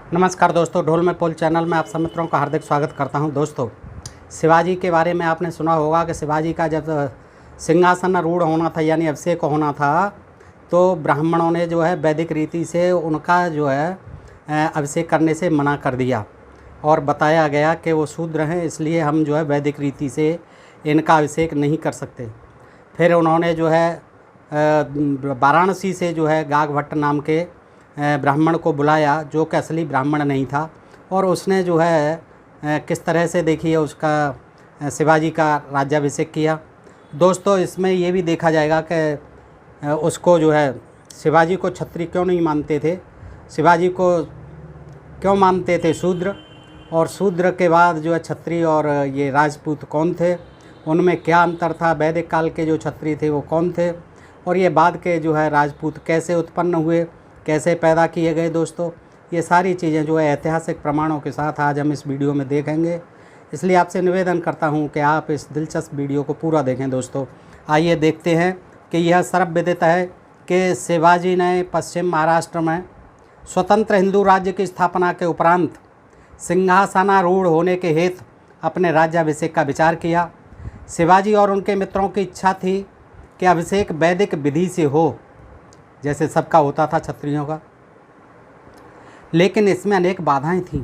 नमस्कार दोस्तों, ढोल में पोल चैनल में आप सब मित्रों का हार्दिक स्वागत करता हूं। दोस्तों, शिवाजी के बारे में आपने सुना होगा कि शिवाजी का जब सिंहासन रूढ़ होना था यानी अभिषेक होना था, तो ब्राह्मणों ने जो है वैदिक रीति से उनका जो है अभिषेक करने से मना कर दिया और बताया गया कि वो शूद्र हैं, इसलिए हम जो है वैदिक रीति से इनका अभिषेक नहीं कर सकते। फिर उन्होंने जो है वाराणसी से जो है गागभट्ट नाम के ब्राह्मण को बुलाया, जो कि असली ब्राह्मण नहीं था, और उसने जो है किस तरह से देखिए उसका शिवाजी का राज्याभिषेक किया। दोस्तों, इसमें ये भी देखा जाएगा कि उसको जो है शिवाजी को क्षत्रिय क्यों नहीं मानते थे, शिवाजी को क्यों मानते थे शूद्र, और शूद्र के बाद जो है क्षत्रिय और ये राजपूत कौन थे, उनमें क्या अंतर था, वैदिक काल के जो क्षत्रिय थे वो कौन थे, और ये बाद के जो है राजपूत कैसे उत्पन्न हुए, कैसे पैदा किए गए। दोस्तों, ये सारी चीज़ें जो है ऐतिहासिक प्रमाणों के साथ आज हम इस वीडियो में देखेंगे, इसलिए आपसे निवेदन करता हूं कि आप इस दिलचस्प वीडियो को पूरा देखें। दोस्तों, आइए देखते हैं कि यह सर्वविदित है कि शिवाजी ने पश्चिम महाराष्ट्र में स्वतंत्र हिंदू राज्य की स्थापना के उपरांत सिंहासनारूढ़ होने के हेतु अपने राज्याभिषेक का विचार किया। शिवाजी और उनके मित्रों की इच्छा थी कि अभिषेक वैदिक विधि से हो, जैसे सबका होता था क्षत्रियों का, लेकिन इसमें अनेक बाधाएं थीं।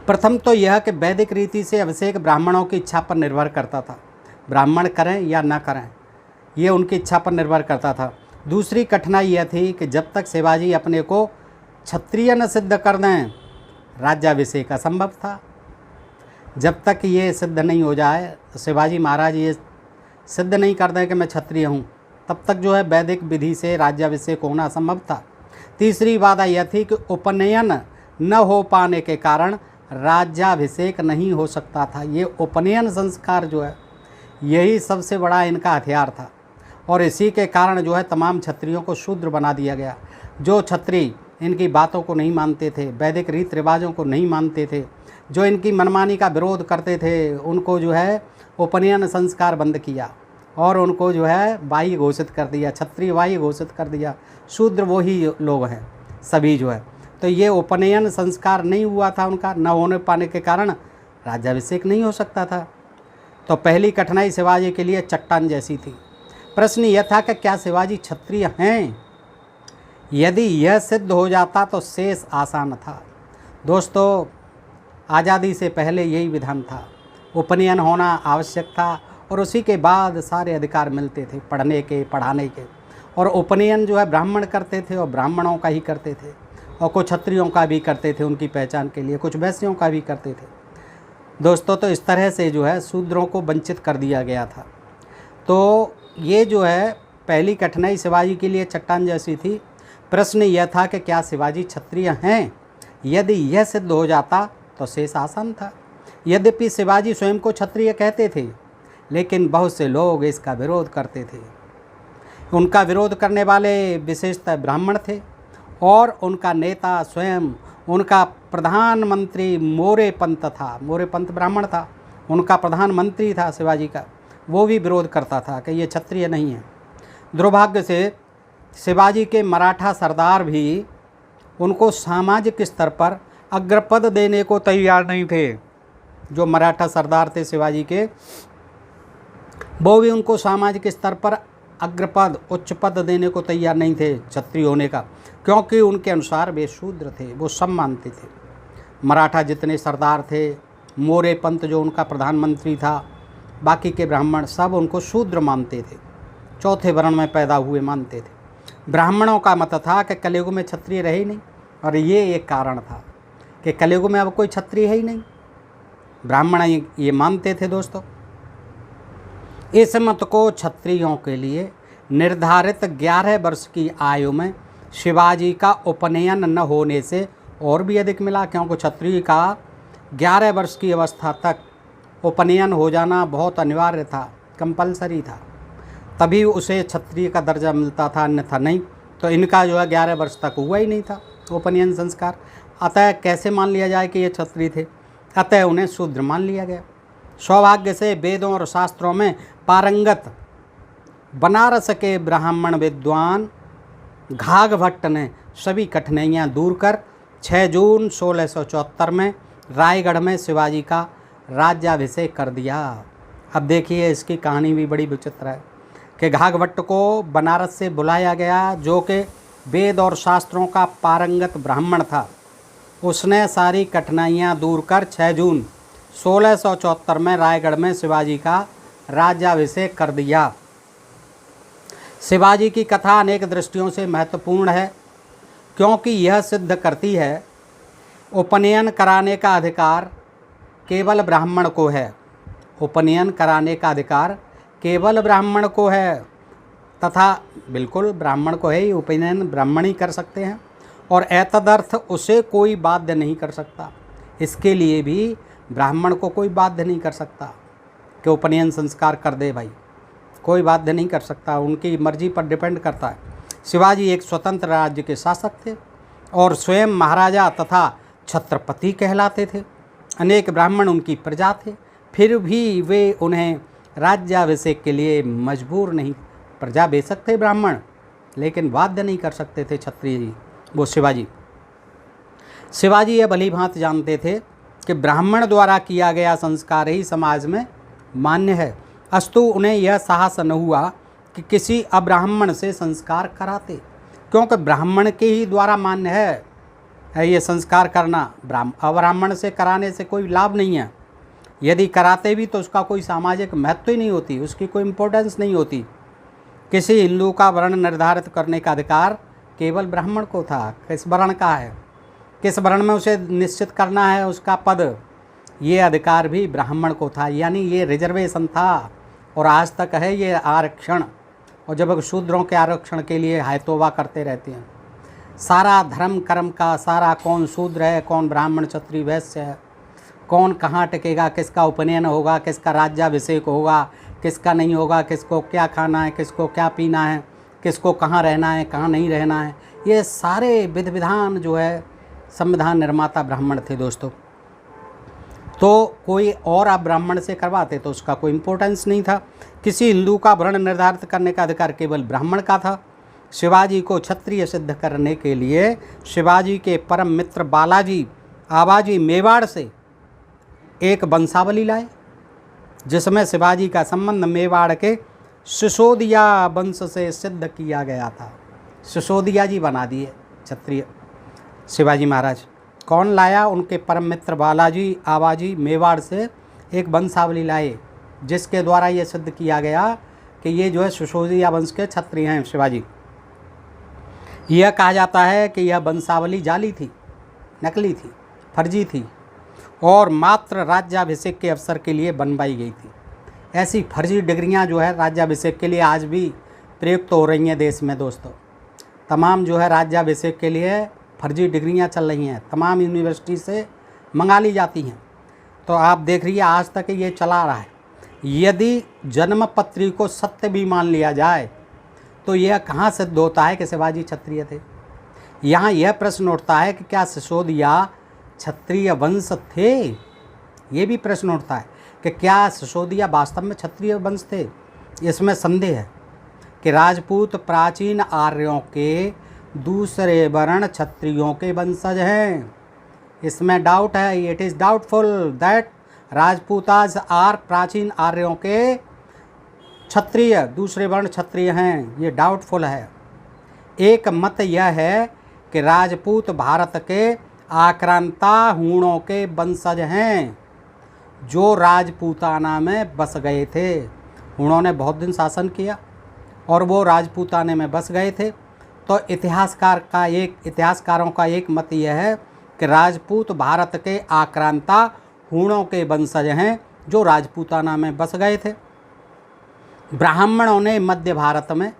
प्रथम तो यह कि वैदिक रीति से अभिषेक ब्राह्मणों की इच्छा पर निर्भर करता था, ब्राह्मण करें या न करें ये उनकी इच्छा पर निर्भर करता था। दूसरी कठिनाई यह थी कि जब तक शिवाजी अपने को क्षत्रिय न सिद्ध कर दें, राज्याभिषेक असंभव था। जब तक ये सिद्ध नहीं हो जाए, शिवाजी महाराज ये सिद्ध नहीं कर दें कि मैं क्षत्रिय हूँ, तब तक जो है वैदिक विधि से राज्याभिषेक होना असंभव था। तीसरी बाधा यह थी कि उपनयन न हो पाने के कारण राज्याभिषेक नहीं हो सकता था। ये उपनयन संस्कार जो है यही सबसे बड़ा इनका हथियार था, और इसी के कारण जो है तमाम क्षत्रियों को शूद्र बना दिया गया। जो क्षत्रिय इनकी बातों को नहीं मानते थे, वैदिक रीति रिवाजों को नहीं मानते थे, जो इनकी मनमानी का विरोध करते थे, उनको जो है उपनयन संस्कार बंद किया और उनको जो है बाह्य घोषित कर दिया, क्षत्रिय बाह्य घोषित कर दिया। शूद्र वही लोग हैं सभी जो है। तो ये उपनयन संस्कार नहीं हुआ था उनका, न होने पाने के कारण राज्याभिषेक नहीं हो सकता था। तो पहली कठिनाई शिवाजी के लिए चट्टान जैसी थी। प्रश्न यह था कि क्या शिवाजी क्षत्रिय हैं? यदि यह सिद्ध हो जाता तो शेष आसान था। दोस्तों, आज़ादी से पहले यही विधान था, उपनयन होना आवश्यक था और उसी के बाद सारे अधिकार मिलते थे पढ़ने के, पढ़ाने के। और उपनयन जो है ब्राह्मण करते थे और ब्राह्मणों का ही करते थे, और कुछ क्षत्रियों का भी करते थे उनकी पहचान के लिए, कुछ वैश्यों का भी करते थे। दोस्तों, तो इस तरह से जो है शूद्रों को वंचित कर दिया गया था। तो ये जो है पहली कठिनाई शिवाजी के लिए चट्टान जैसी थी। प्रश्न यह था कि क्या शिवाजी क्षत्रिय हैं? यदि यह सिद्ध हो जाता तो शेष आसान था। यद्यपि शिवाजी स्वयं को क्षत्रिय कहते थे, लेकिन बहुत से लोग इसका विरोध करते थे। उनका विरोध करने वाले विशेषतः ब्राह्मण थे, और उनका नेता स्वयं उनका प्रधानमंत्री मोरे पंत था। मोरे पंत ब्राह्मण था, उनका प्रधानमंत्री था शिवाजी का, वो भी विरोध करता था कि ये क्षत्रिय नहीं है। दुर्भाग्य से शिवाजी के मराठा सरदार भी उनको सामाजिक स्तर पर अग्रपद देने को तैयार नहीं थे। जो मराठा सरदार थे शिवाजी के, वो भी उनको सामाजिक स्तर पर अग्रपद, उच्च पद देने को तैयार नहीं थे क्षत्रिय होने का, क्योंकि उनके अनुसार वे शूद्र थे, वो सब मानते थे। मराठा जितने सरदार थे, मोरे पंत जो उनका प्रधानमंत्री था, बाकी के ब्राह्मण सब उनको शूद्र मानते थे, चौथे वर्ण में पैदा हुए मानते थे। ब्राह्मणों का मत था कि कलयुग में क्षत्रिय रहे ही नहीं, और ये एक कारण था कि कलयुग में अब कोई क्षत्रिय है ही नहीं। ब्राह्मण ये मानते थे। दोस्तों, इस मत को क्षत्रियों के लिए निर्धारित 11 वर्ष की आयु में शिवाजी का उपनयन न होने से और भी अधिक मिला, क्योंकि क्षत्रिय का 11 वर्ष की अवस्था तक उपनयन हो जाना बहुत अनिवार्य था, कंपलसरी था, तभी उसे क्षत्रिय का दर्जा मिलता था, अन्यथा नहीं। तो इनका जो है 11 वर्ष तक हुआ ही नहीं था उपनयन संस्कार। अतः कैसे मान लिया जाए कि ये क्षत्रिय थे? अतः उन्हें शूद्र मान लिया गया। सौभाग्य से वेदों और शास्त्रों में पारंगत बनारस के ब्राह्मण विद्वान घाघभट्ट ने सभी कठिनाइयाँ दूर कर 6 जून 1674 में रायगढ़ में शिवाजी का राज्याभिषेक कर दिया। अब देखिए इसकी कहानी भी बड़ी विचित्र है कि घाघभट्ट को बनारस से बुलाया गया, जो कि वेद और शास्त्रों का पारंगत ब्राह्मण था। उसने सारी कठिनाइयां दूर कर 6 जून 1674 में रायगढ़ में शिवाजी का राज्याभिषेक कर दिया। शिवाजी की कथा अनेक दृष्टियों से महत्वपूर्ण है, क्योंकि यह सिद्ध करती है उपनयन कराने का अधिकार केवल ब्राह्मण को है। उपनयन कराने का अधिकार केवल ब्राह्मण को है, तथा बिल्कुल ब्राह्मण को है ही, उपनयन ब्राह्मण ही कर सकते हैं, और एतदर्थ उसे कोई बाध्य नहीं कर सकता। इसके लिए भी ब्राह्मण को कोई बाध्य नहीं कर सकता कि उपनयन संस्कार कर दे भाई, कोई बाध्य नहीं कर सकता, उनकी मर्जी पर डिपेंड करता है। शिवाजी एक स्वतंत्र राज्य के शासक थे और स्वयं महाराजा तथा छत्रपति कहलाते थे। अनेक ब्राह्मण उनकी प्रजा थे, फिर भी वे उन्हें राज्याभिषेक के लिए मजबूर नहीं। प्रजा बेशक थे ब्राह्मण, लेकिन बाध्य नहीं कर सकते थे क्षत्रिय जी, वो शिवाजी। शिवाजी यह भली भांति जानते थे कि ब्राह्मण द्वारा किया गया संस्कार ही समाज में मान्य है, अस्तु उन्हें यह साहस न हुआ कि किसी अब्राह्मण से संस्कार कराते, क्योंकि ब्राह्मण के ही द्वारा मान्य है ये संस्कार करना। अब्राह्मण से कराने से कोई लाभ नहीं है। यदि कराते भी तो उसका कोई सामाजिक महत्व ही नहीं होती, उसकी कोई इम्पोर्टेंस नहीं होती। किसी हिंदू का वर्ण निर्धारित करने का अधिकार केवल ब्राह्मण को था। किस वर्ण का है, किस वर्ण में उसे निश्चित करना है उसका पद, ये अधिकार भी ब्राह्मण को था। यानी ये रिजर्वेशन था, और आज तक है ये आरक्षण। और जब शूद्रों के आरक्षण के लिए हायतोबा करते रहते हैं, सारा धर्म कर्म का सारा, कौन शूद्र है, कौन ब्राह्मण क्षत्रिय वैश्य है, कौन कहाँ टिकेगा, किसका उपनयन होगा, किसका राज्याभिषेक होगा, किसका नहीं होगा, किसको क्या खाना है, किसको क्या पीना है, किसको कहाँ रहना है, कहाँ नहीं रहना है, ये सारे विधि विधान जो है संविधान निर्माता ब्राह्मण थे दोस्तों। तो कोई और आप ब्राह्मण से करवाते तो उसका कोई इम्पोर्टेंस नहीं था। किसी हिंदू का वर्ण निर्धारित करने का अधिकार केवल ब्राह्मण का था। शिवाजी को क्षत्रिय सिद्ध करने के लिए शिवाजी के परम मित्र बालाजी आबाजी मेवाड़ से एक वंशावली लाए, जिसमें शिवाजी का संबंध मेवाड़ के सिसोदिया वंश से सिद्ध किया गया था। सिसोदिया जी बना दिए क्षत्रिय शिवाजी महाराज। कौन लाया? उनके परम मित्र बालाजी आबाजी मेवाड़ से एक वंशावली लाए, जिसके द्वारा ये सिद्ध किया गया कि ये जो है सिसोदिया वंश के क्षत्रिय हैं शिवाजी। यह कहा जाता है कि यह वंशावली जाली थी, नकली थी, फर्जी थी, और मात्र राज्याभिषेक के अवसर के लिए बनवाई गई थी। ऐसी फर्जी डिग्रियां जो है राज्याभिषेक के लिए आज भी प्रयुक्त हो रही हैं देश में दोस्तों। तमाम जो है राज्याभिषेक के लिए फर्जी डिग्रियां चल रही हैं, तमाम यूनिवर्सिटी से मंगा ली जाती हैं। तो आप देख रही है आज तक ये चला रहा है। यदि जन्मपत्री को सत्य भी मान लिया जाए तो यह कहाँ सिद्ध होता है कि शिवाजी क्षत्रिय थे? यहाँ यह प्रश्न उठता है कि क्या सिसोदिया क्षत्रिय वंश थे? ये भी प्रश्न उठता है कि क्या सिसोदिया वास्तव में क्षत्रिय वंश थे? इसमें संदेह है कि राजपूत प्राचीन आर्यों के दूसरे वर्ण क्षत्रियों के वंशज हैं। इसमें डाउट है। It is doubtful that Rajputs are प्राचीन आर्यों के क्षत्रिय, दूसरे वर्ण क्षत्रिय हैं, ये डाउटफुल है। एक मत यह है कि राजपूत भारत के आक्रांता हूणों के वंशज हैं, जो राजपूताना में बस गए थे। हूणों ने बहुत दिन शासन किया और वो राजपूताने में बस गए थे। तो इतिहासकारों का एक मत यह है कि राजपूत भारत के आक्रांता हूणों के वंशज हैं, जो राजपूताना में बस गए थे। ब्राह्मणों ने मध्य भारत में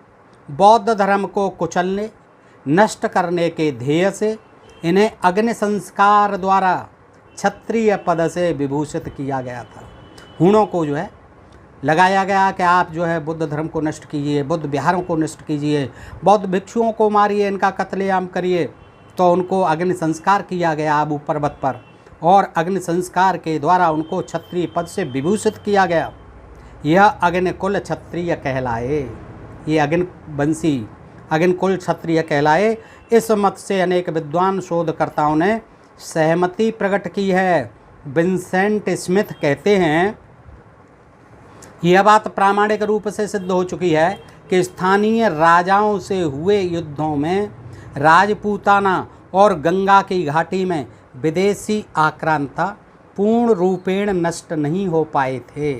बौद्ध धर्म को कुचलने, नष्ट करने के ध्येय से इन्हें अग्नि संस्कार द्वारा क्षत्रिय पद से विभूषित किया गया था। हूणों को जो है लगाया गया कि आप जो है बुद्ध धर्म को नष्ट कीजिए, बुद्ध विहारों को नष्ट कीजिए, बौद्ध भिक्षुओं को मारिए, इनका कत्लेआम करिए। तो उनको अग्नि संस्कार किया गया आबू पर्वत पर, और अग्नि संस्कार के द्वारा उनको क्षत्रिय पद से विभूषित किया गया। यह अग्नि कुल क्षत्रिय कहलाए। ये अग्निवंशी अग्निकुल क्षत्रिय कहलाए। इस मत से अनेक विद्वान शोधकर्ताओं ने सहमति प्रकट की है। विंसेंट स्मिथ कहते हैं, यह बात प्रामाणिक रूप से सिद्ध हो चुकी है कि स्थानीय राजाओं से हुए युद्धों में राजपूताना और गंगा की घाटी में विदेशी आक्रांता पूर्ण रूपेण नष्ट नहीं हो पाए थे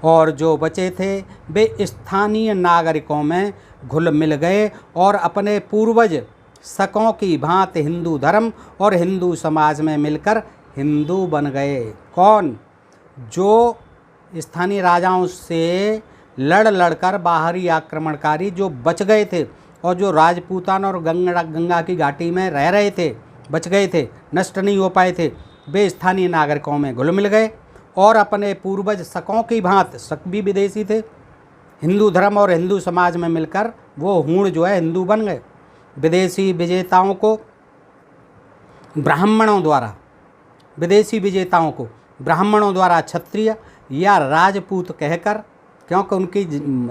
और जो बचे थे वे स्थानीय नागरिकों में घुल मिल गए और अपने पूर्वज शकों की भांति हिंदू धर्म और हिंदू समाज में मिलकर हिंदू बन गए। कौन? जो स्थानीय राजाओं से लड़कर बाहरी आक्रमणकारी जो बच गए थे और जो राजपूतान और गंगा की घाटी में रह रहे थे, बच गए थे, नष्ट नहीं हो पाए थे, वे स्थानीय नागरिकों में घुल मिल गए और अपने पूर्वज शकों की भांति, शक भी विदेशी थे, हिंदू धर्म और हिंदू समाज में मिलकर वो हूण जो है हिंदू बन गए। विदेशी विजेताओं को ब्राह्मणों द्वारा क्षत्रिय या राजपूत कहकर, क्योंकि उनकी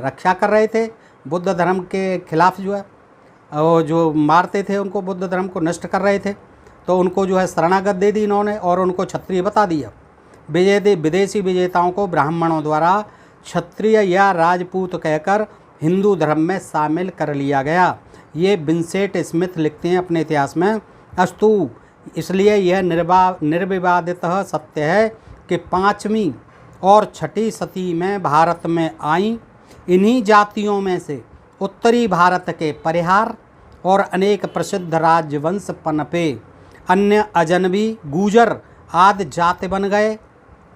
रक्षा कर रहे थे बुद्ध धर्म के खिलाफ जो है, और जो मारते थे उनको, बुद्ध धर्म को नष्ट कर रहे थे, तो उनको जो है शरणागत दे दी इन्होंने और उनको क्षत्रिय बता दिया। विदेशी विजेताओं को ब्राह्मणों द्वारा क्षत्रिय या राजपूत कहकर हिंदू धर्म में शामिल कर लिया गया। ये विंसेंट स्मिथ लिखते हैं अपने इतिहास में। अस्तु, इसलिए यह निर्विवादितः सत्य है कि 5वीं और 6ठी सदी में भारत में आई इन्हीं जातियों में से उत्तरी भारत के परिहार और अनेक प्रसिद्ध राजवंश पनपे। अन्य अजनबी, गूजर आदि जाति बन गए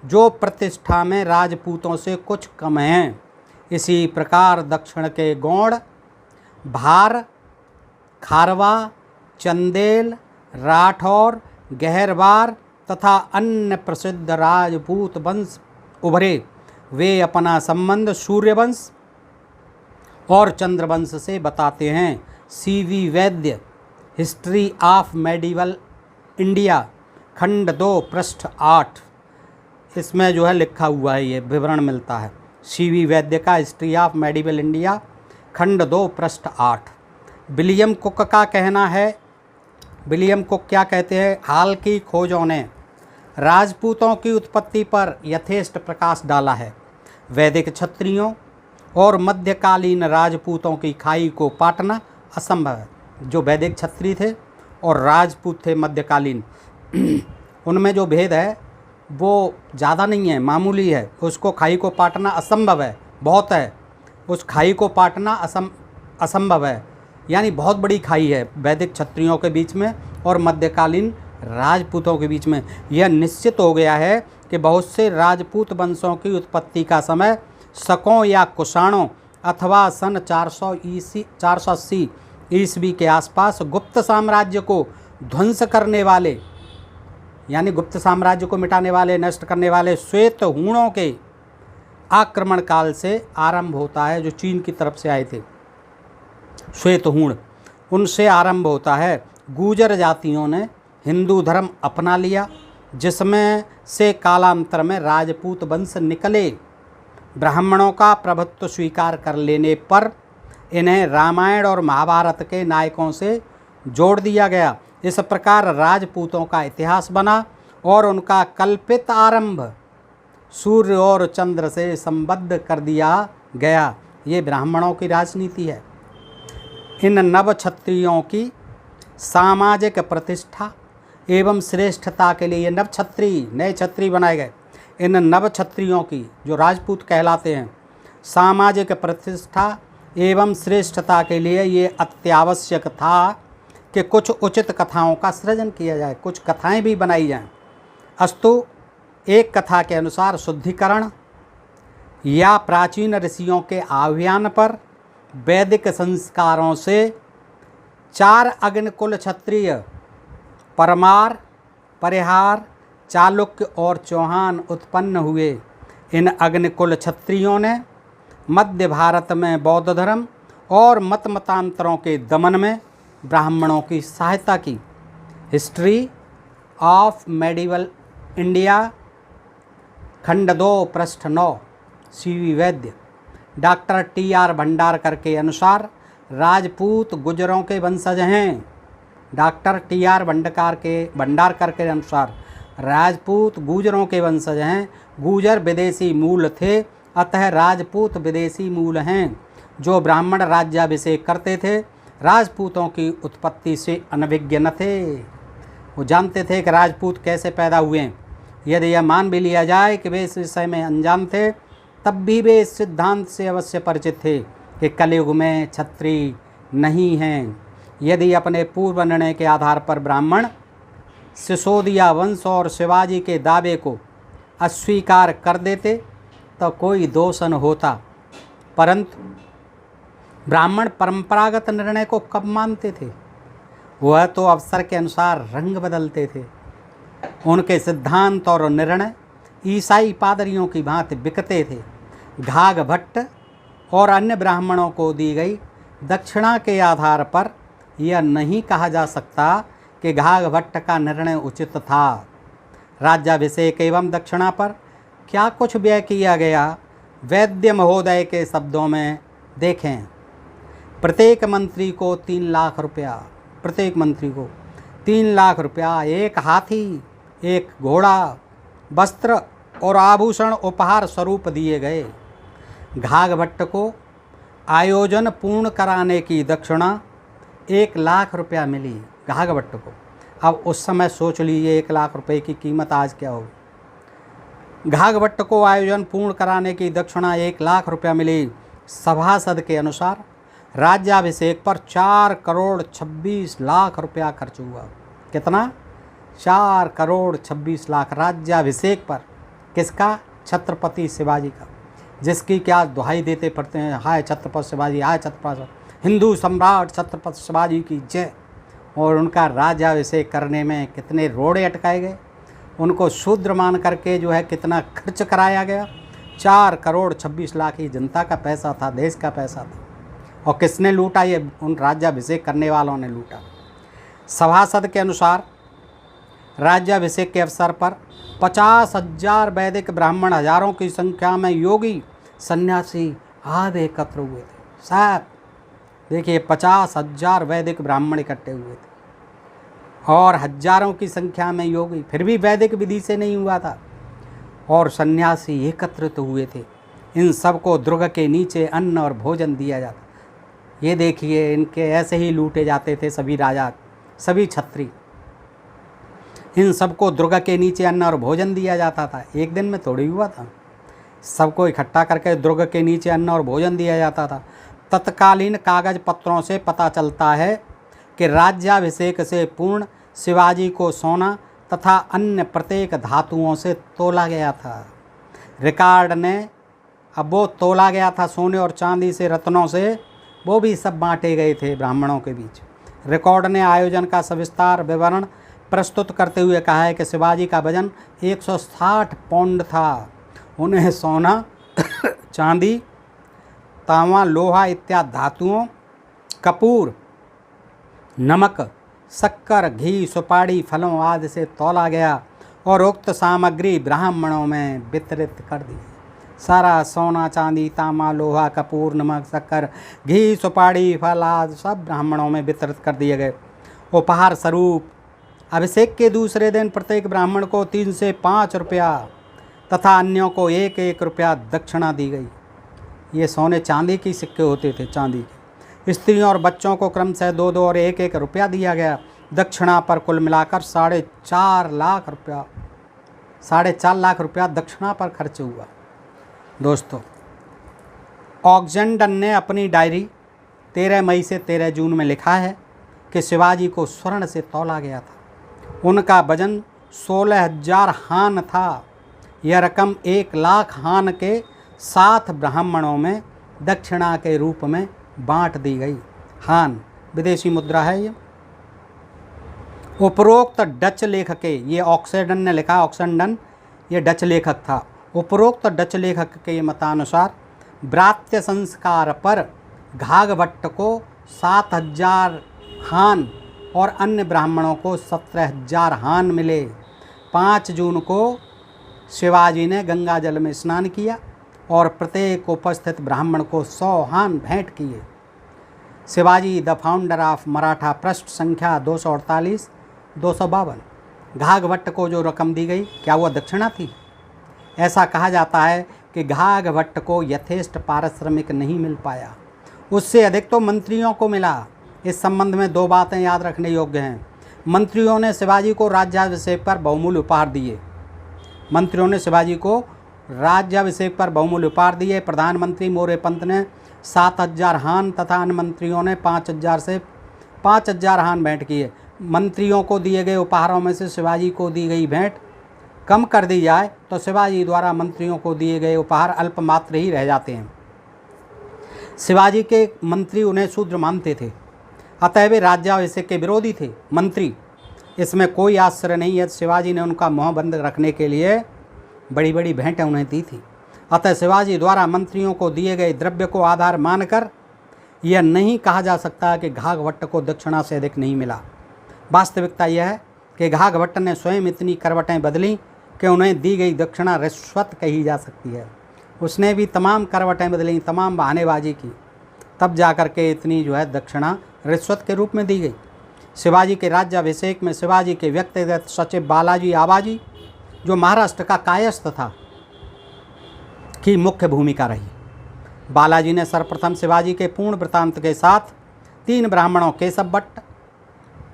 जो प्रतिष्ठा में राजपूतों से कुछ कम हैं। इसी प्रकार दक्षिण के गौड़, भार, खारवा, चंदेल, राठौर, गहरवार तथा अन्य प्रसिद्ध राजपूत वंश उभरे। वे अपना संबंध सूर्यवंश और चंद्रवंश से बताते हैं। CV Vaidya, history of medieval India, खंड 2 पृष्ठ 8, इसमें जो है लिखा हुआ है, ये विवरण मिलता है। CV वैद्य का हिस्ट्री ऑफ मेडिवल इंडिया, खंड 2 पृष्ठ 8। विलियम कुक का कहना है, विलियम कुक क्या कहते हैं, हाल की खोजों ने राजपूतों की उत्पत्ति पर यथेष्ट प्रकाश डाला है। वैदिक क्षत्रियों और मध्यकालीन राजपूतों की खाई को पाटना असंभव है। जो वैदिक क्षत्रिय थे और राजपूत थे मध्यकालीन, उनमें जो भेद है वो ज़्यादा नहीं है, मामूली है। उसको खाई को पाटना असंभव है, बहुत है। उस खाई को पाटना असंभव है, यानी बहुत बड़ी खाई है वैदिक क्षत्रियों के बीच में और मध्यकालीन राजपूतों के बीच में। यह निश्चित हो गया है कि बहुत से राजपूत वंशों की उत्पत्ति का समय शकों या कुषाणों अथवा सन 480 ईस्वी के आसपास गुप्त साम्राज्य को ध्वंस करने वाले, यानी गुप्त साम्राज्य को मिटाने वाले, नष्ट करने वाले श्वेत हूणों के आक्रमण काल से आरंभ होता है। जो चीन की तरफ से आए थे श्वेत हूण, उनसे आरंभ होता है। गूजर जातियों ने हिंदू धर्म अपना लिया, जिसमें से कालांतर में राजपूत वंश निकले। ब्राह्मणों का प्रभुत्व स्वीकार कर लेने पर इन्हें रामायण और महाभारत के नायकों से जोड़ दिया गया। इस प्रकार राजपूतों का इतिहास बना और उनका कल्पित आरंभ सूर्य और चंद्र से संबद्ध कर दिया गया। ये ब्राह्मणों की राजनीति है। इन नव क्षत्रियों की सामाजिक प्रतिष्ठा एवं श्रेष्ठता के लिए ये नव क्षत्रिय, नए क्षत्रिय बनाए गए। इन नव क्षत्रियों की, जो राजपूत कहलाते हैं, सामाजिक प्रतिष्ठा एवं श्रेष्ठता के लिए ये अत्यावश्यक था कि कुछ उचित कथाओं का सृजन किया जाए, कुछ कथाएं भी बनाई जाएं। अस्तु, एक कथा के अनुसार शुद्धिकरण या प्राचीन ऋषियों के आह्वान पर वैदिक संस्कारों से 4 अग्निकुल क्षत्रिय परमार, परिहार, चालुक्य और चौहान उत्पन्न हुए। इन अग्निकुल क्षत्रियों ने मध्य भारत में बौद्ध धर्म और मतांतरों के दमन में ब्राह्मणों की सहायता की। हिस्ट्री ऑफ मेडिवल इंडिया, खंड 2 पृष्ठ 9, CV वैद्य। डॉक्टर TR भंडारकर के अनुसार राजपूत गुजरों के वंशज हैं। Doctor TR. भंडारकर के अनुसार राजपूत गुजरों के वंशज हैं। गुजर विदेशी मूल थे, अतः राजपूत विदेशी मूल हैं। जो ब्राह्मण राज्याभिषेक करते थे राजपूतों की उत्पत्ति से अनभिज्ञ न थे। वो जानते थे कि राजपूत कैसे पैदा हुए हैं। यदि यह मान भी लिया जाए कि वे इस विषय में अनजान थे, तब भी वे इस सिद्धांत से अवश्य परिचित थे कि कलयुग में क्षत्रिय नहीं हैं। यदि अपने पूर्व निर्णय के आधार पर ब्राह्मण सिसोदिया वंश और शिवाजी के दावे को अस्वीकार कर देते तो कोई दोष न होता, परंतु ब्राह्मण परंपरागत निर्णय को कब मानते थे? वह तो अवसर के अनुसार रंग बदलते थे। उनके सिद्धांत और निर्णय ईसाई पादरियों की भांति बिकते थे। घाघ भट्ट और अन्य ब्राह्मणों को दी गई दक्षिणा के आधार पर यह नहीं कहा जा सकता कि घाघ भट्ट का निर्णय उचित था। राज्याभिषेक एवं दक्षिणा पर क्या कुछ व्यय किया गया, वैद्य महोदय के शब्दों में देखें। प्रत्येक मंत्री को 3 लाख रुपया, प्रत्येक मंत्री को 3 लाख रुपया, एक हाथी, एक घोड़ा, वस्त्र और आभूषण उपहार स्वरूप दिए गए। घाघ भट्ट को आयोजन पूर्ण कराने की दक्षिणा 1 लाख रुपया मिली। घाघ भट्ट को, अब उस समय सोच लीजिए 1 लाख रुपए की कीमत आज क्या होगी। घाघ भट्ट को आयोजन पूर्ण कराने की दक्षिणा 1 लाख रुपया मिली। सभासद के अनुसार राज्याभिषेक पर 4 करोड़ 26 लाख रुपया खर्च हुआ। कितना? 4 करोड़ 26 लाख राज्याभिषेक पर। किसका? छत्रपति शिवाजी का, जिसकी क्या दुहाई देते पड़ते हैं, हाय छत्रपति शिवाजी, हाय छत्रपति, हिंदू सम्राट छत्रपति शिवाजी की जय। और उनका राज्याभिषेक करने में कितने रोड़े अटकाए गए, उनको शूद्र मान करके जो है कितना खर्च कराया गया। 4 करोड़ 26 लाख ही जनता का पैसा था, देश का पैसा था। और किसने लूटा? ये उन राज्याभिषेक करने वालों ने लूटा। सभासद के अनुसार राज्याभिषेक के अवसर पर 50,000 वैदिक ब्राह्मण, हजारों की संख्या में योगी सन्यासी आदि एकत्र हुए थे। साहब देखिए, 50,000 वैदिक ब्राह्मण इकट्ठे हुए थे और हजारों की संख्या में योगी, फिर भी वैदिक विधि से नहीं हुआ था, और सन्यासी एकत्रित हुए थे। इन सबको दुर्ग के नीचे अन्न और भोजन दिया जाता। ये देखिए, इनके ऐसे ही लूटे जाते थे सभी राजा, सभी छत्री। इन सबको दुर्ग के नीचे अन्न और भोजन दिया जाता था। एक दिन में थोड़ी हुआ था, सबको इकट्ठा करके दुर्ग के नीचे अन्न और भोजन दिया जाता था। तत्कालीन कागज पत्रों से पता चलता है कि राज्याभिषेक से पूर्ण शिवाजी को सोना तथा अन्य प्रत्येक धातुओं से तोला गया था। रिकॉर्ड ने, अब वो तोला गया था सोने और चांदी से, रत्नों से, वो भी सब बांटे गए थे ब्राह्मणों के बीच। रिकॉर्ड ने आयोजन का सविस्तार विवरण प्रस्तुत करते हुए कहा है कि शिवाजी का वजन 160 पौंड था। उन्हें सोना, चांदी, तांबा, लोहा इत्यादि धातुओं, कपूर, नमक, शक्कर, घी, सुपारी, फलों आदि से तौला गया और उक्त सामग्री ब्राह्मणों में वितरित कर दी। सारा सोना, चांदी, तांबा, लोहा, कपूर, नमक, शक्कर, घी, सुपारी, फल आदि सब ब्राह्मणों में वितरित कर दिए गए। उपहार स्वरूप अभिषेक के दूसरे दिन प्रत्येक ब्राह्मण को 3 से 5 रुपया तथा अन्यों को 1-1 रुपया दक्षिणा दी गई। ये सोने चांदी की सिक्के होते थे, चांदी के। स्त्रियों और बच्चों को क्रमशः 2-2 और 1-1 रुपया दिया गया। दक्षिणा पर कुल मिलाकर 4.5 लाख रुपया, 4.5 लाख रुपया दक्षिणा पर खर्च हुआ। दोस्तों, ऑक्जेंडन ने अपनी डायरी 13 मई से 13 जून में लिखा है कि शिवाजी को स्वर्ण से तौला गया था। उनका वजन 16,000 हान था। यह रकम 1 लाख हान के 7 ब्राह्मणों में दक्षिणा के रूप में बांट दी गई। हान विदेशी मुद्रा है। ये उपरोक्त डच लेखक के, ये ऑक्सेंडन ने लिखा, ऑक्सेंडन ये डच लेखक था। उपरोक्त डच लेखक के मतानुसार ब्रात्य संस्कार पर घाघ भट्ट को 7,000 हान और अन्य ब्राह्मणों को 17,000 हान मिले। 5 जून को शिवाजी ने गंगा जल में स्नान किया और प्रत्येक उपस्थित ब्राह्मण को 100 हान भेंट किए। Shivaji the founder of Maratha, पृष्ठ संख्या 248 252। घाघभट्ट को जो रकम दी गई, क्या वह दक्षिणा थी? ऐसा कहा जाता है कि घाघभट्ट को यथेष्ट पारिश्रमिक नहीं मिल पाया, उससे अधिक तो मंत्रियों को मिला। इस संबंध में 2 बातें याद रखने योग्य हैं। मंत्रियों ने शिवाजी को राज्याभिषेक पर बहुमूल्य उपहार दिए। प्रधानमंत्री मोरे पंत ने 7,000 हान तथा अन्य मंत्रियों ने 5,000 से 5,000 हान भेंट किए। मंत्रियों को दिए गए उपहारों में से शिवाजी को दी गई भेंट कम कर दी जाए तो शिवाजी द्वारा मंत्रियों को दिए गए उपहार अल्पमात्र ही रह जाते हैं। शिवाजी के मंत्री उन्हें शूद्र मानते थे, अतः वे राज्याभिषेक के विरोधी थे। मंत्री, इसमें कोई आश्चर्य नहीं है, शिवाजी ने उनका मुँह बंद रखने के लिए बड़ी बड़ी भेंटें उन्हें दी थी। अतः शिवाजी द्वारा मंत्रियों को दिए गए द्रव्य को आधार मानकर यह नहीं कहा जा सकता कि घाघभट्ट को दक्षिणा से अधिक नहीं मिला। वास्तविकता यह है कि घाघभट्ट ने स्वयं इतनी करवटें बदली कि उन्हें दी गई दक्षिणा रिश्वत कही जा सकती है। उसने भी तमाम करवटें बदली, तमाम बहानेबाजी की, तब जा कर के इतनी जो है दक्षिणा रिश्वत के रूप में दी गई। शिवाजी के राज्याभिषेक में शिवाजी के व्यक्तिगत सचिव बालाजी आबाजी, जो महाराष्ट्र का कायस्थ था, की मुख्य भूमिका रही। बालाजी ने सर्वप्रथम शिवाजी के पूर्ण वृत्तांत के साथ 3 ब्राह्मणों केशव भट्ट,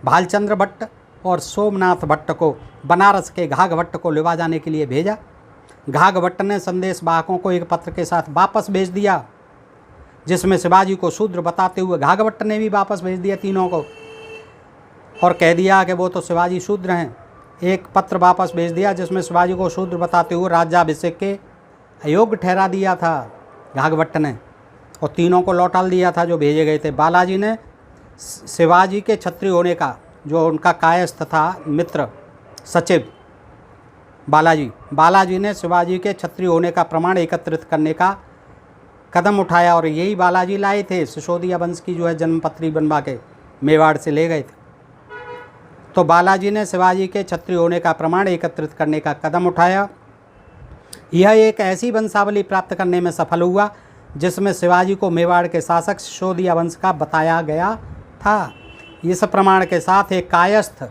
भालचंद्र भट्ट और सोमनाथ भट्ट को बनारस के घाघभट्ट को लिवा जाने के लिए भेजा। घाघभट्ट ने संदेश वाहकों को एक पत्र के साथ वापस भेज दिया, जिसमें शिवाजी को शूद्र बताते हुए घाघभट्ट ने भी वापस भेज दिया तीनों को, और कह दिया कि वो तो शिवाजी शूद्र हैं। एक पत्र वापस भेज दिया जिसमें शिवाजी को शूद्र बताते हुए राज्याभिषेक के अयोग्य ठहरा दिया था घाघभट्ट ने, और तीनों को लौटाल दिया था जो भेजे गए थे। बालाजी ने शिवाजी के क्षत्रिय होने का, जो उनका कायस्थ था मित्र सचिव बालाजी ने शिवाजी के क्षत्रिय होने का प्रमाण एकत्रित करने का कदम उठाया, और यही बालाजी लाए थे। सिसोदिया वंश की जो है जन्मपत्री बनवा के मेवाड़ से ले गए थे। तो बालाजी ने शिवाजी के क्षत्रिय होने का प्रमाण एकत्रित करने का कदम उठाया। यह एक ऐसी वंशावली प्राप्त करने में सफल हुआ जिसमें शिवाजी को मेवाड़ के शासक सिसोदिया वंश का बताया गया था। इस प्रमाण के साथ एक कायस्थ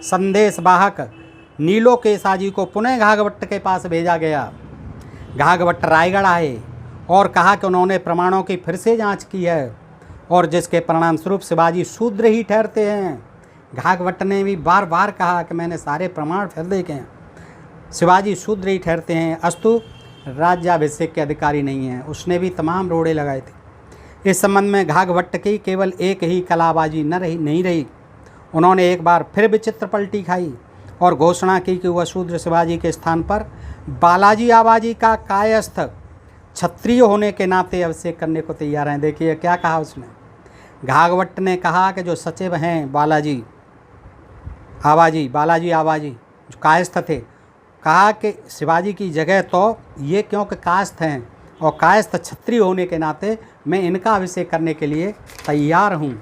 संदेश वाहक नीलो केसाजी को पुनः घाघभट्ट के पास भेजा गया। घाघभट्ट रायगढ़ आए और कहा कि उन्होंने प्रमाणों की फिर से जांच की है और जिसके परिणाम स्वरूप शिवाजी शूद्र ही ठहरते हैं। घाघभट्ट ने भी बार बार कहा कि मैंने सारे प्रमाण फिर देखे हैं, शिवाजी शूद्र ही ठहरते हैं, अस्तु राज्याभिषेक के अधिकारी नहीं हैं। उसने भी तमाम रोड़े लगाए थे। इस संबंध में घाघभट्ट की केवल एक ही कलाबाजी नहीं रही। उन्होंने एक बार फिर विचित्र पलटी खाई और घोषणा की कि वह शूद्र शिवाजी के स्थान पर बालाजी आबाजी का कायस्थ क्षत्रिय होने के नाते अभिषेक करने को तैयार हैं। देखिए क्या कहा उसने। घाघभट्ट ने कहा कि जो सचिव हैं बालाजी आबाजी जो कायस्थ थे, कहा कि शिवाजी की जगह तो ये क्योंकि कायस्थ हैं और कायस्थ क्षत्रिय होने के नाते मैं इनका अभिषेक करने के लिए तैयार हूँ।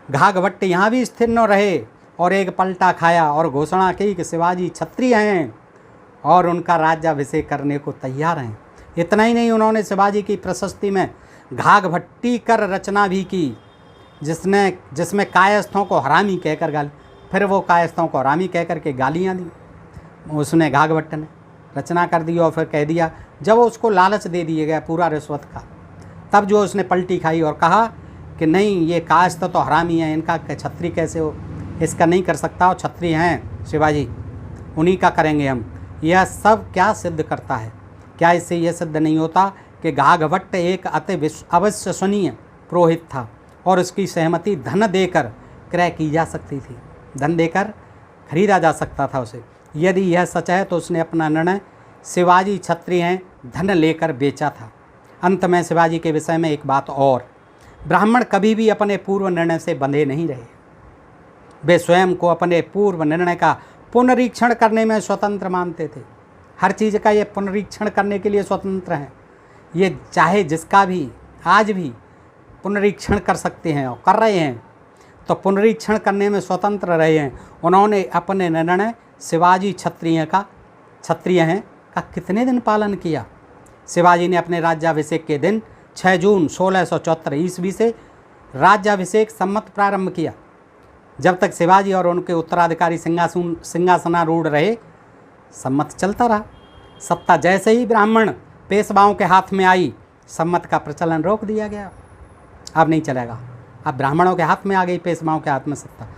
घाघभट्ट यहाँ भी स्थिर न रहे और एक पलटा खाया और घोषणा की कि शिवाजी क्षत्रिय हैं और उनका राज्याभिषेक करने को तैयार हैं। इतना ही नहीं, उन्होंने शिवाजी की प्रशस्ति में घाघभट्टी कर रचना भी की, जिसमें कायस्थों को हरामी कहकर गाली, फिर वो कायस्थों को हरामी कहकर के गालियाँ दी उसने, घाघभट्ट ने रचना कर दी। और फिर कह दिया, जब उसको लालच दे दिया गया पूरा रिश्वत का, तब जो उसने पलटी खाई और कहा कि नहीं, ये कायस्थ तो हरामी हैं, इनका क्षत्रिय कैसे हो, इसका नहीं कर सकता, और क्षत्रिय हैं शिवाजी, उन्हीं का करेंगे हम। यह सब क्या सिद्ध करता है? क्या इससे यह सिद्ध नहीं होता कि घाघभट्ट एक अति अविश्वसनीय पुरोहित था और उसकी सहमति धन देकर क्रय की जा सकती थी, धन देकर खरीदा जा सकता था उसे। यदि यह सच है तो उसने अपना निर्णय शिवाजी क्षत्रिय हैं धन लेकर बेचा था। अंत में शिवाजी के विषय में एक बात और, ब्राह्मण कभी भी अपने पूर्व निर्णय से बंधे नहीं रहे। वे स्वयं को अपने पूर्व निर्णय का पुनरीक्षण करने में स्वतंत्र मानते थे। हर चीज़ का ये पुनरीक्षण करने के लिए स्वतंत्र हैं। ये चाहे जिसका भी आज भी पुनरीक्षण कर सकते हैं और कर रहे हैं, तो पुनरीक्षण करने में स्वतंत्र रहे हैं। उन्होंने अपने निर्णय शिवाजी क्षत्रिय हैं का कितने दिन पालन किया? शिवाजी ने अपने राज्याभिषेक के दिन 6 जून 1674 ईस्वी से राज्याभिषेक सम्मत प्रारंभ किया। जब तक शिवाजी और उनके उत्तराधिकारी सिंहासनारूढ़ रहे, सम्मत चलता रहा। सत्ता जैसे ही ब्राह्मण पेशवाओं के हाथ में आई, सम्मत का प्रचलन रोक दिया गया। अब नहीं चलेगा, अब ब्राह्मणों के हाथ में आ गई, पेशवाओं के हाथ में सत्ता।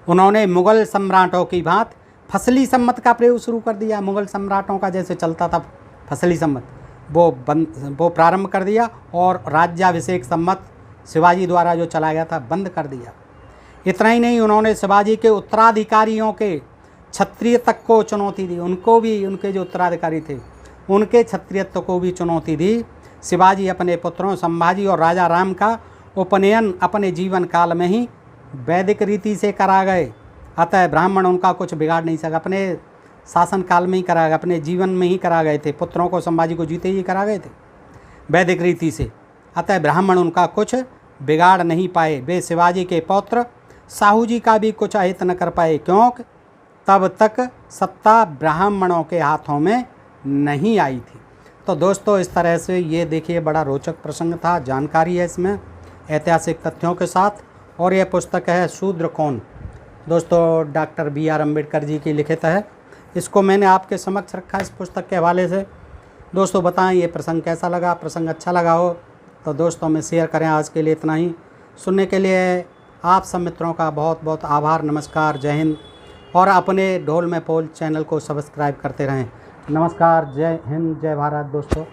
उन्होंने मुगल सम्राटों की भांति फसली सम्मत का प्रयोग शुरू कर दिया। मुगल सम्राटों का जैसे चलता था फसली सम्मत, वो प्रारंभ कर दिया, और राज्याभिषेक सम्मत शिवाजी द्वारा जो चलाया गया था बंद कर दिया। इतना ही नहीं, उन्होंने शिवाजी के उत्तराधिकारियों के क्षत्रिय तक को चुनौती दी। उनको भी, उनके जो उत्तराधिकारी थे उनके क्षत्रियत्व को भी चुनौती दी। शिवाजी अपने पुत्रों संभाजी और राजा राम का उपनयन अपने जीवन काल में ही वैदिक रीति से करा गए। अतः ब्राह्मण उनका कुछ बिगाड़ नहीं सका, अपने शासन काल में ही करा गए, अपने जीवन में ही करा गए थे। पुत्रों को संभाजी को जीते ही करा गए थे वैदिक रीति से। अतः ब्राह्मण उनका कुछ बिगाड़ नहीं पाए। वे शिवाजी के पौत्र साहू जी का भी कुछ अहित न कर पाए, क्योंकि तब तक सत्ता ब्राह्मणों के हाथों में नहीं आई थी। तो दोस्तों, इस तरह से ये देखिए बड़ा रोचक प्रसंग था, जानकारी है इसमें ऐतिहासिक तथ्यों के साथ। और यह पुस्तक है शूद्र कौन, दोस्तों डॉक्टर B.R. अम्बेडकर जी की लिखित है। इसको मैंने आपके समक्ष रखा इस पुस्तक के हवाले से। दोस्तों बताएं ये प्रसंग कैसा लगा। प्रसंग अच्छा लगा हो तो दोस्तों में शेयर करें। आज के लिए इतना ही। सुनने के लिए आप सब मित्रों का बहुत बहुत आभार, नमस्कार, जय हिंद। और अपने ढोल में पोल चैनल को सब्सक्राइब करते रहें। नमस्कार, जय हिंद, जय भारत दोस्तों।